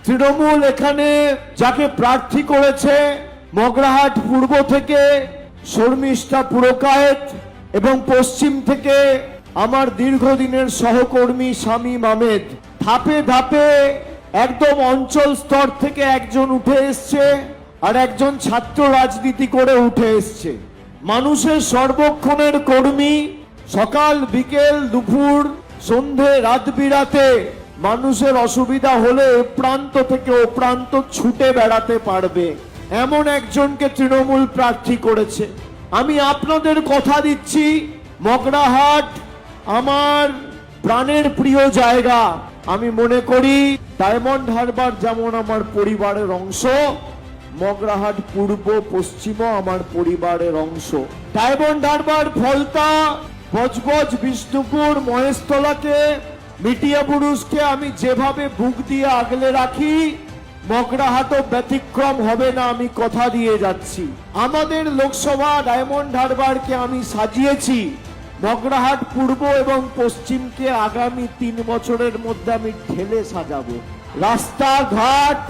তৃণমূল এখানে যাকে প্রার্থী করেছে মগরাহাট পূর্ব থেকে শর্মিষ্ঠা পুরকায়েত এবং পশ্চিম থেকে আমার দীর্ঘদিনের সহকর্মী শামীম আহমেদ, ধাপে ধাপে একদম অঞ্চল স্তর থেকে একজন উঠে এসছে আর একজন ছাত্র রাজনীতি করে উঠে এসছে। মানুষের সর্বক্ষণের কর্মী, সকাল বিকেল দুপুর সন্ধে রাত বিরাতে মানুষের অসুবিধা হলে প্রান্ত থেকে ও প্রান্ত ছুটে বেড়াতে পারবে এমন একজনকে তৃণমূল প্রার্থী করেছে। আমি আপনাদের কথা দিচ্ছি, মগরাহাট আমার প্রাণের প্রিয় জায়গা। আমি মনে করি ডায়মন্ড হারবার যেমন আমার পরিবারের অংশ, মগরাহাট পূর্ব পশ্চিমও আমার পরিবারের অংশ। ডায়মন্ড হারবার, ফলতা, বজবজ, বিষ্ণুপুর, মহেশতলাকে, মিটিয়া বুরুজকে আমি যেভাবে বুক দিয়ে আগলে রাখি, মগরাহাটও ব্যতিক্রম হবে না, আমি কথা দিয়ে যাচ্ছি। আমাদের লোকসভা ডায়মন্ড হারবারকে আমি সাজিয়েছি, মগরাহাট পূর্ব এবং পশ্চিমকে আগামী 3 বছরের মধ্যে আমি ঢেলে সাজাবো। রাস্তাঘাট,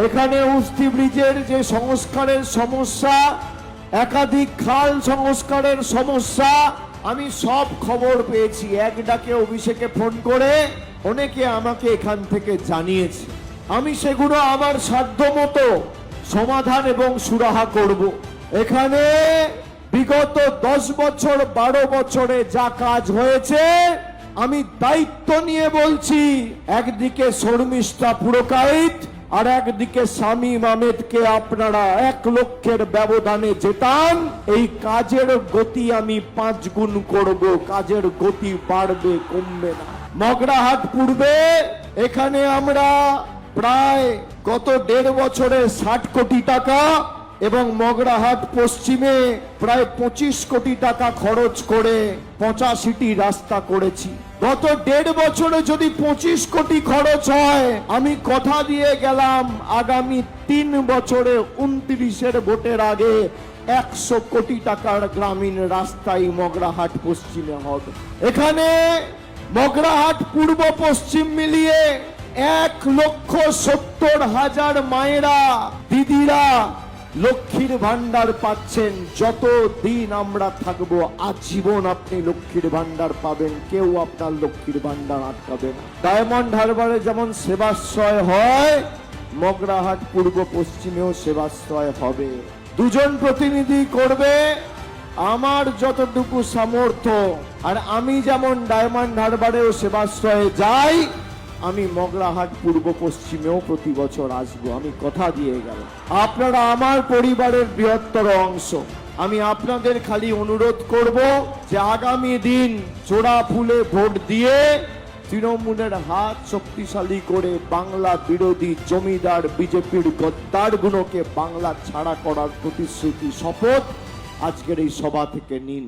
এখানে উস্তি ব্রিজের যে সংস্কারের সমস্যা, একাধিক খাল সংস্কারের সমস্যা, আমি সব খবর পেয়েছি। এক ডাকে অভিষেকে ফোন করে অনেকে আমাকে এখান থেকে জানিয়েছে। আমি সেগুলো আমার সাধ্যমতো সমাধান এবং সুরাহা করব। এখানে বিগত 10 বছর 12 বছরে যা কাজ হয়েছে আমি দায়িত্ব নিয়ে বলছি, একদিকে শর্মিষ্ঠা পুরকায়েত আর একদিকে শামীম আহমেদকে আপনারা 1 লক্ষের ব্যবধানে জেতান, এই কাজের গতি আমি 5 গুণ করব। কাজের গতি বাড়বে, কমবে না। মগরাহাট পূর্বে এখানে আমরা প্রায় গত 1.5 বছরে 60 কোটি টাকা এবং মগরাহাট পশ্চিমে প্রায় 25 কোটি টাকা খরচ করে 85টি রাস্তা করেছি। গত 1.5 বছরে যদি 25 কোটি খরচ হয়, আমি কথা দিয়ে গেলাম আগামী 3 বছরে 29-এর ভোটের আগে 100 কোটি টাকার গ্রামীণ রাস্তাই মগরাহাট পশ্চিমে হবে। এখানে মগরাহাট পূর্ব পশ্চিম মিলিয়ে 1,70,000 মায়েরা, দিদিরা লক্ষ্মীর ভান্ডার পাচ্ছেন। যতদিন আমরা থাকবো আজীবন আপনি লক্ষ্মীর ভান্ডার পাবেন, কেউ আপনার লক্ষ্মীর ভান্ডার আটকাবে না। ডায়মন্ড হারবারে যেমন সেবাশ্রয় হয়, মগরাহাট পূর্ব পশ্চিমেও সেবাশ্রয় হবে। 2 জন প্রতিনিধি করবে, আমার যতটুকু সামর্থ্য। আর আমি যেমন ডায়মন্ড হারবারেও সেবাশ্রয়ে যাই, আমি মগরাহাট পূর্ব পশ্চিমেও প্রতি বছর আসবো, আমি কথা দিয়ে গেলাম। আপনারা আমার পরিবারের বৃহত্তর অংশ। আমি আপনাদের খালি অনুরোধ করব যে আগামী দিন জোড়া ফুলে ভোট দিয়ে তৃণমূলের হাত শক্তিশালী করে বাংলা বিরোধী জমিদার বিজেপির গদ্দারগুলোকে বাংলা ছাড়া করার প্রতিশ্রুতি, শপথ আজকের এই সভা থেকে নিন।